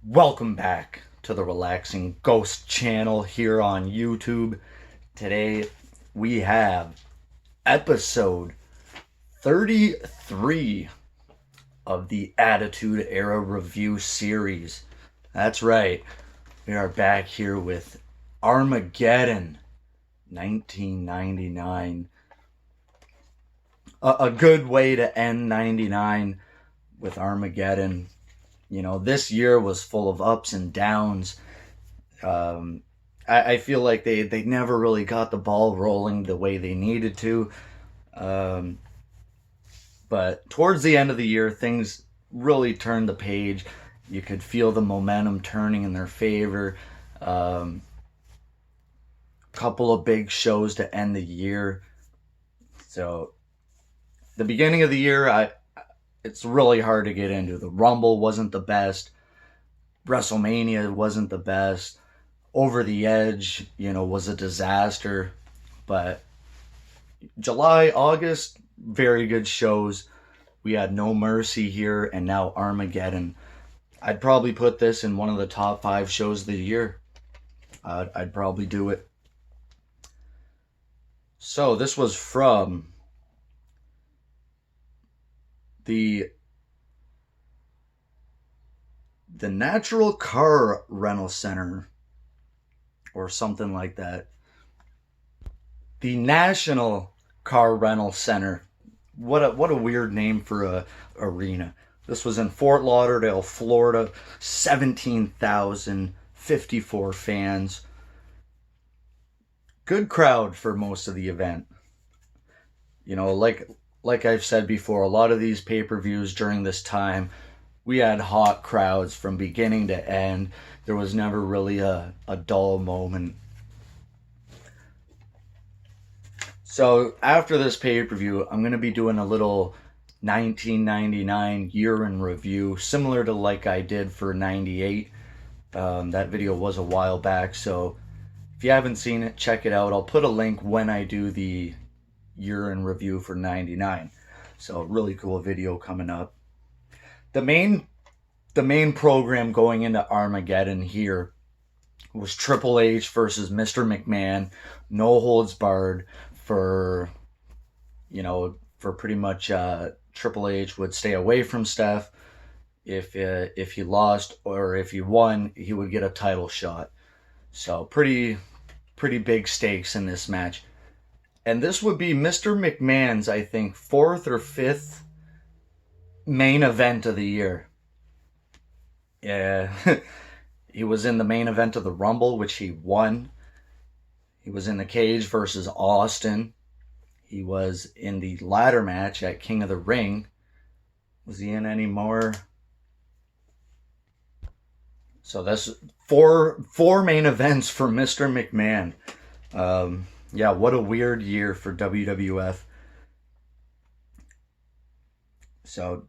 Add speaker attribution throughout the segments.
Speaker 1: Welcome back to the Relaxing Ghost channel here on YouTube. Today we have episode 33 of the Attitude Era Review series. That's right, we are back here with Armageddon 1999. A good way to end 99 with Armageddon. You know, this year was full of ups and downs. I feel like they never really got the ball rolling the way they needed to. But towards the end of the year, things really turned the page. You could feel the momentum turning in their favor. Couple of big shows to end the year. So, the beginning of the year, it's really hard to get into. The Rumble wasn't the best. WrestleMania wasn't the best. Over the Edge, was a disaster. But July, August, very good shows. We had No Mercy here and now Armageddon. I'd probably put this in one of the top 5 shows of the year. I'd probably do it. So this was from the Natural Car Rental Center or something like that. The National Car Rental Center. What a weird name for a arena. This was in Fort Lauderdale, Florida. 17,054 fans. Good crowd for most of the event. Like I've said before, a lot of these pay-per-views during this time, we had hot crowds from beginning to end. There was never really a dull moment. So after this pay-per-view, I'm going to be doing a little 1999 year in review, similar to like I did for 98. That video was a while back, so if you haven't seen it, check it out. I'll put a link when I do the year in review for 99. So really cool video coming up. The main program going into Armageddon here was Triple H versus Mr. McMahon. No holds barred for pretty much Triple H would stay away from Steph. If he lost or if he won, he would get a title shot. So pretty big stakes in this match. And this would be Mr. McMahon's, I think, 4th or 5th main event of the year. Yeah. He was in the main event of the Rumble, which he won. He was in the cage versus Austin. He was in the ladder match at King of the Ring. Was he in any more? So that's four main events for Mr. McMahon. Yeah, what a weird year for WWF. So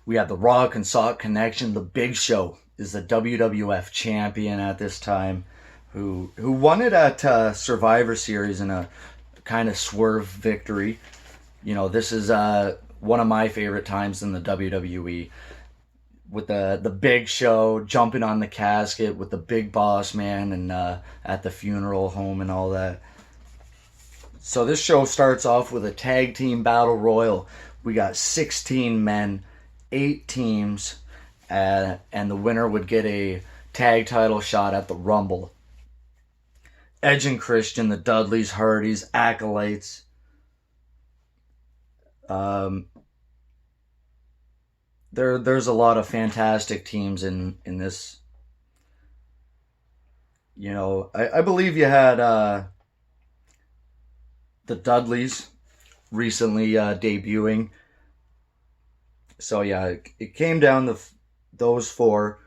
Speaker 1: we have the Rock and Sock connection. The Big Show is the WWF champion at this time, who won it at Survivor Series in a kind of swerve victory. This is one of my favorite times in the WWE, with the Big Show jumping on the casket with the Big Boss Man and at the funeral home and all that. So this show starts off with a tag team battle royal. We got 16 men, 8 teams, and the winner would get a tag title shot at the Rumble. Edge and Christian, the Dudleys, Hardys, Acolytes. There's a lot of fantastic teams in this. I believe you had the Dudleys recently debuting. So yeah, it came down to those 4.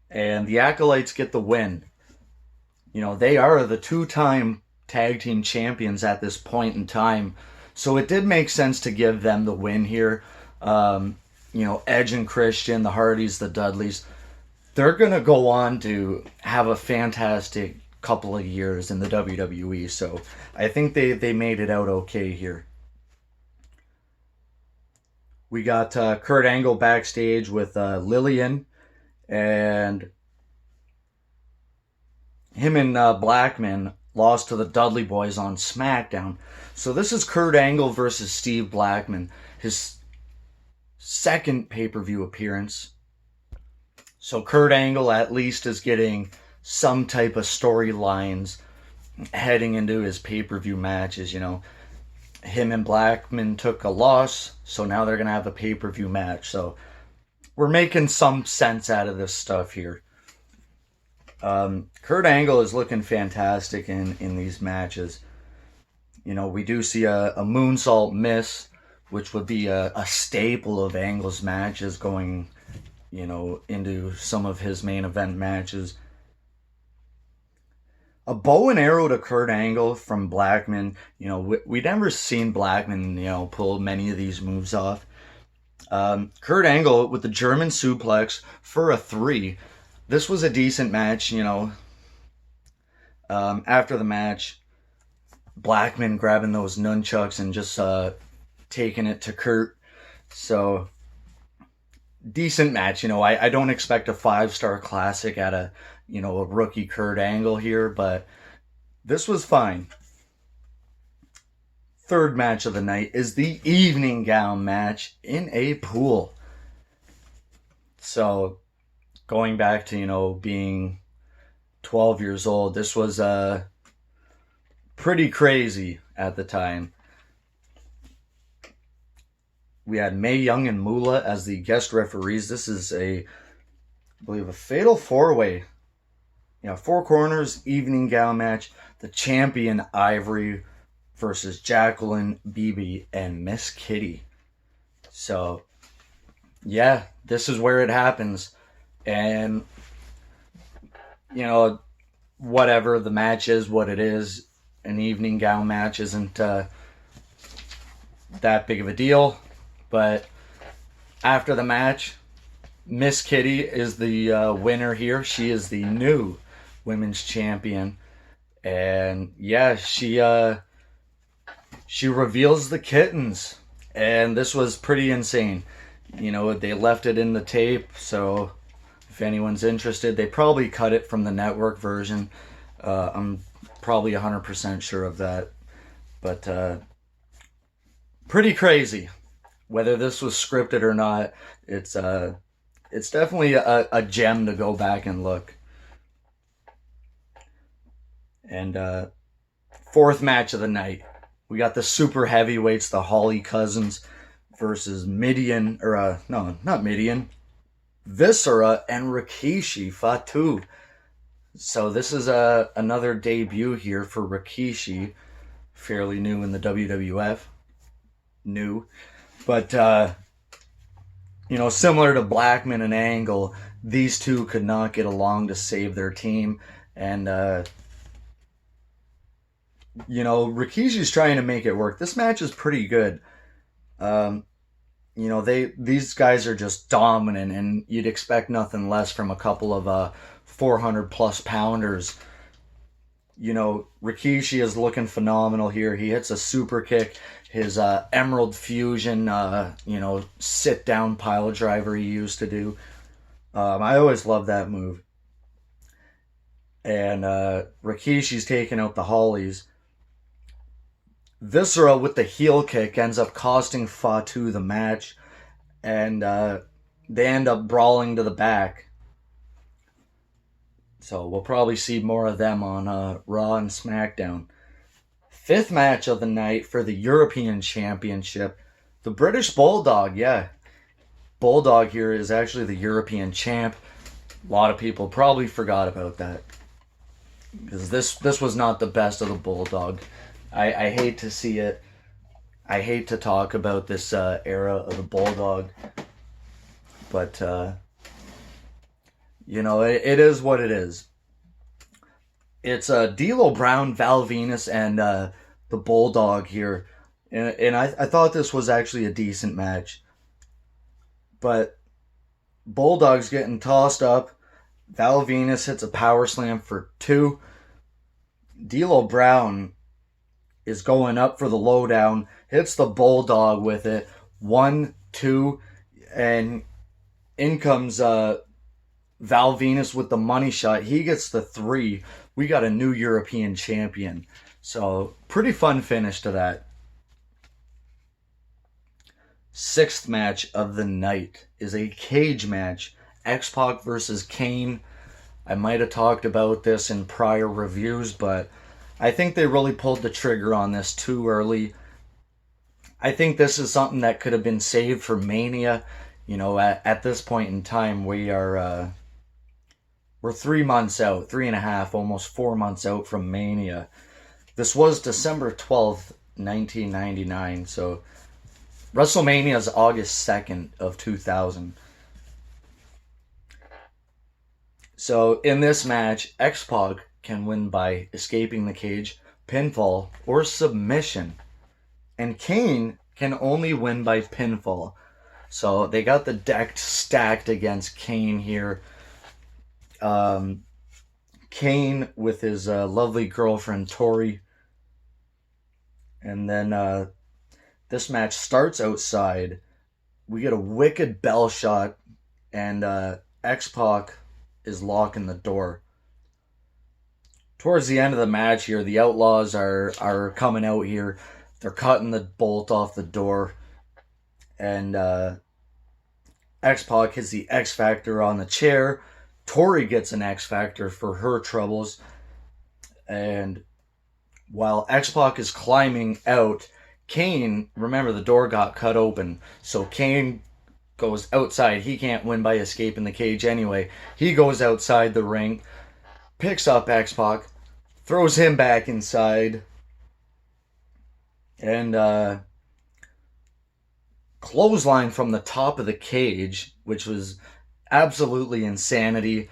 Speaker 1: And the Acolytes get the win. They are the 2-time tag team champions at this point in time. So it did make sense to give them the win here. Edge and Christian, the Hardys, the Dudleys, they're going to go on to have a fantastic couple of years in the WWE. So I think they made it out okay here. We got Kurt Angle backstage with Lillian and him and Blackman lost to the Dudley Boys on SmackDown. So this is Kurt Angle versus Steve Blackman, his second pay-per-view appearance. So Kurt Angle at least is getting some type of storylines heading into his pay-per-view matches. You know, him and Blackman took a loss, so now they're going to have a pay-per-view match. So we're making some sense out of this stuff here. Kurt Angle is looking fantastic in these matches. You know, we do see a moonsault miss, which would be a staple of Angle's matches going, you know, into some of his main event matches. A bow and arrow to Kurt Angle from Blackman. You know, we never seen Blackman, you know, pull many of these moves off. Kurt Angle with the German suplex for a 3. This was a decent match, you know. After the match, Blackman grabbing those nunchucks and just taking it to Kurt. So, decent match. You know, I don't expect a 5-star classic out of, you know, a rookie Kurt Angle here, but this was fine. Third match of the night is the evening gown match in a pool. So, going back to, you know, being 12 years old, this was pretty crazy at the time. We had Mae Young and Moolah as the guest referees. This is I believe, a fatal 4-way. You know, 4 corners, evening gown match. The champion Ivory versus Jacqueline, BB, and Miss Kitty. So, yeah, this is where it happens. And, you know, whatever, the match is what it is. An evening gown match isn't that big of a deal. But after the match, Miss Kitty is the winner here. She is the new women's champion. And, yeah, she reveals the kittens. And this was pretty insane. You know, they left it in the tape, so if anyone's interested, they probably cut it from the network version. I'm probably 100% sure of that. But pretty crazy. Whether this was scripted or not, it's definitely a gem to go back and look. And fourth match of the night, we got the super heavyweights, the Holly Cousins versus Midian, or no, not Midian, Viscera and Rikishi Fatu. So this is another debut here for Rikishi, fairly new in the WWF. New. But, you know, similar to Blackman and Angle, these two could not get along to save their team. And, you know, Rikishi's trying to make it work. This match is pretty good. You know, these guys are just dominant, and you'd expect nothing less from a couple of 400-plus pounders. You know, Rikishi is looking phenomenal here. He hits a super kick. His Emerald Fusion, you know, sit-down pile driver he used to do. I always loved that move. And Rikishi's taking out the Hollies. Viscera with the heel kick ends up costing Fatu the match. And they end up brawling to the back. So we'll probably see more of them on Raw and SmackDown. Fifth match of the night for the European Championship. The British Bulldog, yeah. Bulldog here is actually the European champ. A lot of people probably forgot about that. Because this was not the best of the Bulldog. I hate to see it. I hate to talk about this era of the Bulldog. But, you know, it is what it is. It's D'Lo Brown, Val Venus, and the Bulldog here. And I thought this was actually a decent match. But Bulldog's getting tossed up. Val Venus hits a power slam for 2. D'Lo Brown is going up for the lowdown. Hits the Bulldog with it. 1, 2. And in comes Val Venus with the money shot. He gets the 3. We got a new European champion. So, pretty fun finish to that. 6th match of the night is a cage match. X-Pock versus Kane. I might have talked about this in prior reviews, but I think they really pulled the trigger on this too early. I think this is something that could have been saved for Mania. You know, at this point in time, we're 3 months out, 3.5, almost 4 months out from Mania. This was December 12th, 1999, so WrestleMania is August 2nd of 2000. So in this match, X-Pock can win by escaping the cage, pinfall, or submission. And Kane can only win by pinfall. So they got the deck stacked against Kane here. Kane with his lovely girlfriend Tori. And then this match starts outside. We get a wicked bell shot, and X-Pock is locking the door. Towards the end of the match here, the Outlaws are coming out here. They're cutting the bolt off the door. And X-Pock hits the X-Factor on the chair. Tori gets an X-Factor for her troubles. And while X-Pock is climbing out, Kane, remember the door got cut open. So Kane goes outside. He can't win by escaping the cage anyway. He goes outside the ring, picks up X-Pock, throws him back inside, and clothesline from the top of the cage, which was absolutely insanity.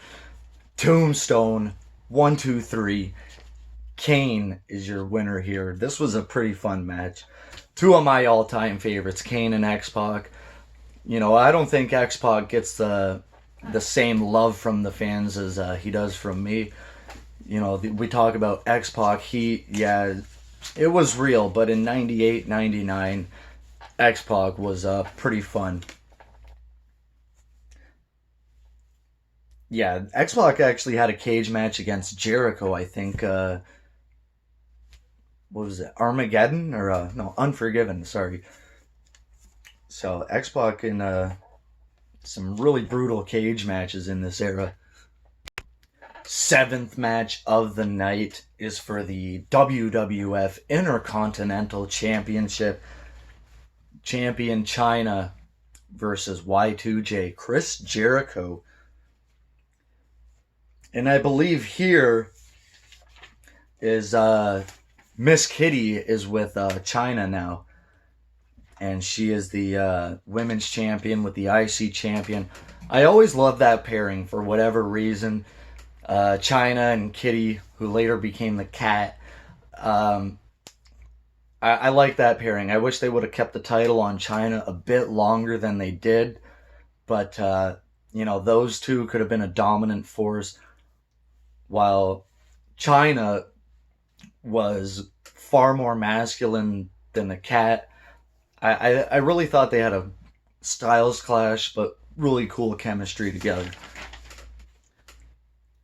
Speaker 1: Tombstone, 1, 2, 3. Kane is your winner here. This was a pretty fun match. 2 of my all-time favorites, Kane and X-Pock. You know, I don't think X-Pock gets the same love from the fans as he does from me. You know, we talk about X-Pock. It was real, but in 98, 99, X-Pock was pretty fun. Yeah, X-Pac actually had a cage match against Jericho, I think. What was it? Armageddon? Or, no, Unforgiven, sorry. So, X-Pac in some really brutal cage matches in this era. 7th match of the night is for the WWF Intercontinental Championship. Champion China versus Y2J, Chris Jericho. And I believe here is Miss Kitty is with China now. And she is the women's champion with the IC champion. I always loved that pairing for whatever reason. China and Kitty, who later became the Cat. I like that pairing. I wish they would have kept the title on China a bit longer than they did. But, those two could have been a dominant force. While China was far more masculine than the Cat. I really thought they had a styles clash, but really cool chemistry together.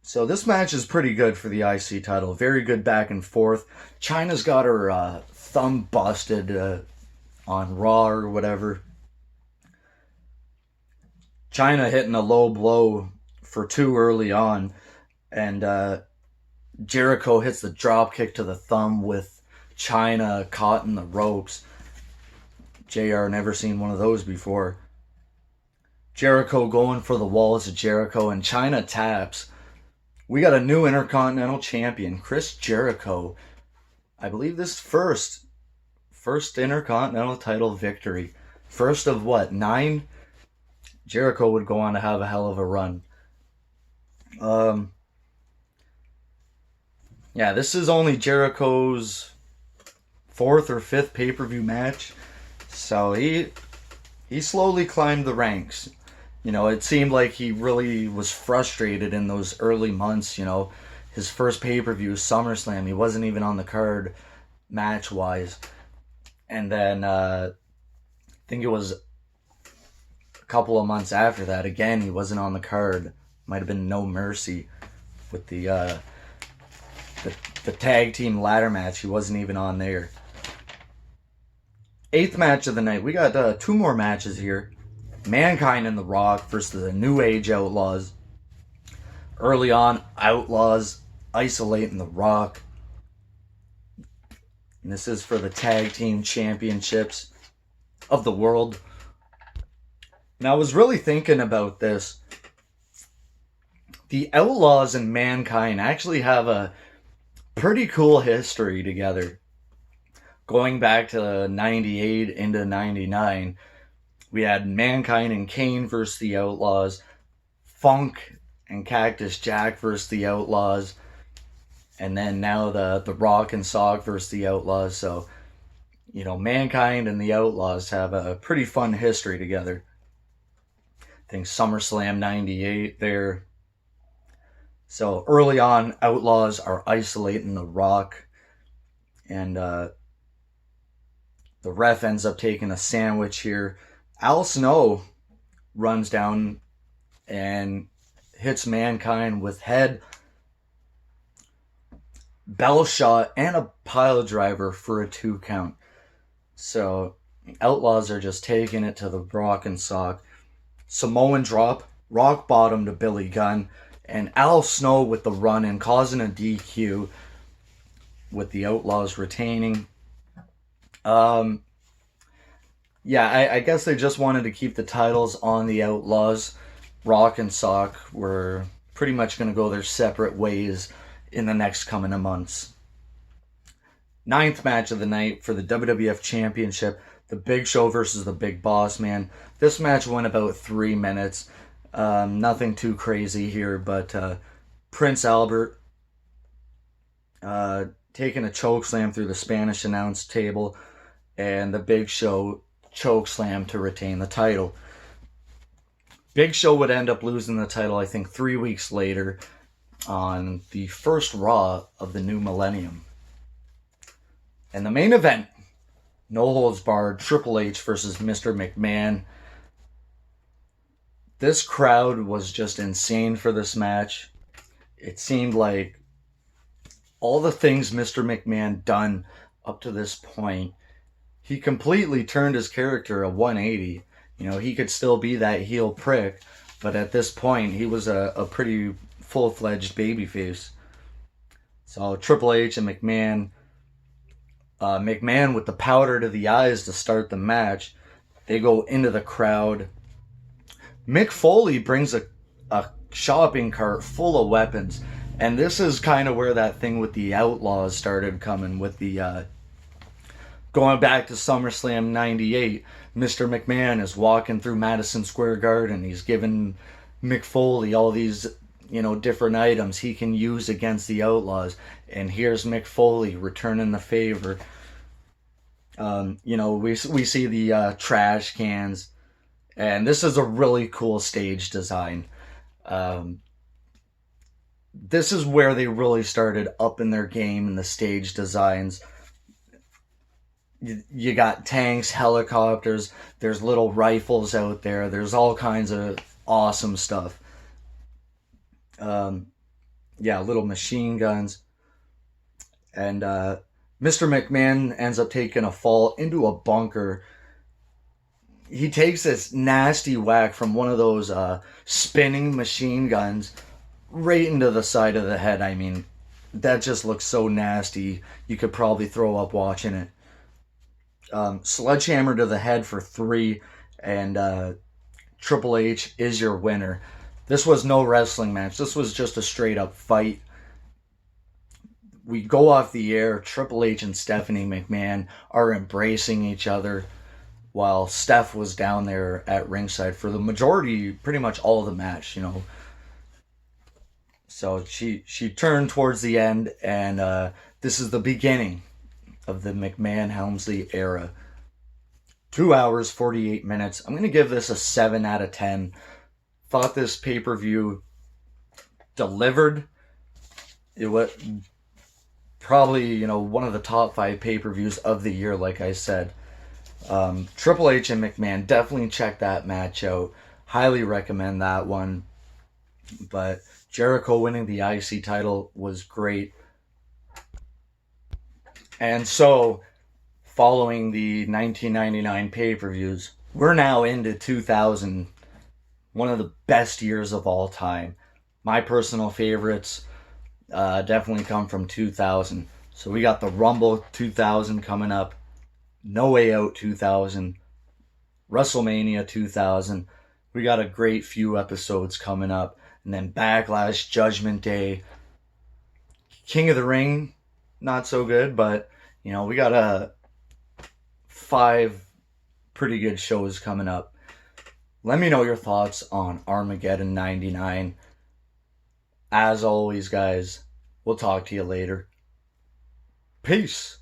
Speaker 1: So this match is pretty good for the IC title. Very good back and forth. China's got her thumb busted on Raw or whatever. China hitting a low blow for 2 early on. And Jericho hits the drop kick to the thumb with China caught in the ropes. JR never seen one of those before. Jericho going for the walls of Jericho, and China taps. We got a new Intercontinental Champion, Chris Jericho. I believe this first Intercontinental title victory. First of what, 9? Jericho would go on to have a hell of a run. Yeah, this is only Jericho's 4th or 5th pay-per-view match. So he slowly climbed the ranks. You know, it seemed like he really was frustrated in those early months, His first pay-per-view, SummerSlam, he wasn't even on the card match-wise. And then, I think it was a couple of months after that, again, he wasn't on the card Might have been No Mercy with the tag team ladder match. He wasn't even on there. 8th match of the night. We got 2 more matches here. Mankind and The Rock versus the New Age Outlaws. Early on, Outlaws isolating The Rock. And this is for the tag team championships of the world. And I was really thinking about this. The Outlaws and Mankind actually have a pretty cool history together. Going back to 98 into 99, we had Mankind and Kane versus the Outlaws, Funk and Cactus Jack versus the Outlaws, and then now the Rock and Sock versus the Outlaws. So, you know, Mankind and the Outlaws have a pretty fun history together. I think SummerSlam 98 there. So early on, Outlaws are isolating The Rock, and the ref ends up taking a sandwich here. Al Snow runs down and hits Mankind with head, bell shot, and a pile driver for a 2 count. So Outlaws are just taking it to the Rock and Sock. Samoan drop, rock bottom to Billy Gunn, and Al Snow with the run and causing a DQ with the Outlaws retaining. Yeah, I guess they just wanted to keep the titles on the Outlaws. Rock and Sock were pretty much going to go their separate ways in the next coming of months. 9th match of the night for the WWF Championship. The Big Show versus the Big Boss Man. This match went about 3 minutes. Nothing too crazy here, but Prince Albert taking a chokeslam through the Spanish announce table, and the Big Show chokeslam to retain the title. Big Show would end up losing the title, I think, 3 weeks later on the first Raw of the new millennium. And the main event, no holds barred, Triple H versus Mr. McMahon. This crowd was just insane for this match. It seemed like all the things Mr. McMahon done up to this point, he completely turned his character a 180. You know, he could still be that heel prick, but at this point, he was a pretty full-fledged babyface. So Triple H and McMahon, McMahon with the powder to the eyes to start the match. They go into the crowd. Mick Foley brings a shopping cart full of weapons. And this is kind of where that thing with the Outlaws started coming with the... going back to SummerSlam 98, Mr. McMahon is walking through Madison Square Garden. He's giving Mick Foley all these, you know, different items he can use against the Outlaws. And here's Mick Foley returning the favor. You know, we see the trash cans. And this is a really cool stage design. This is where they really started upping their game in the stage designs. You got tanks, helicopters, there's little rifles out there, there's all kinds of awesome stuff. Yeah, little machine guns. And Mr. McMahon ends up taking a fall into a bunker. He takes this nasty whack from one of those spinning machine guns right into the side of the head. I mean, that just looks so nasty. You could probably throw up watching it. Sledgehammer to the head for 3, and Triple H is your winner. This was no wrestling match. This was just a straight up fight. We go off the air. Triple H and Stephanie McMahon are embracing each other while Steph was down there at ringside for the majority, pretty much all of the match, you know. So she turned towards the end, and this is the beginning of the McMahon-Helmsley era. 2 hours, 48 minutes. I'm going to give this a 7 out of 10. Thought this pay-per-view delivered. It was probably, you know, one of the top 5 pay-per-views of the year, like I said. Triple H and McMahon, definitely check that match out. Highly recommend that one. But Jericho winning the IC title was great. And so, following the 1999 pay-per-views, we're now into 2000, one of the best years of all time. My personal favorites definitely come from 2000. So we got the Rumble 2000 coming up, No Way Out 2000, WrestleMania 2000. We got a great few episodes coming up. And then Backlash, Judgment Day, King of the Ring, not so good, but we got 5 pretty good shows coming up. Let me know your thoughts on Armageddon 99. As always, guys, we'll talk to you later. Peace.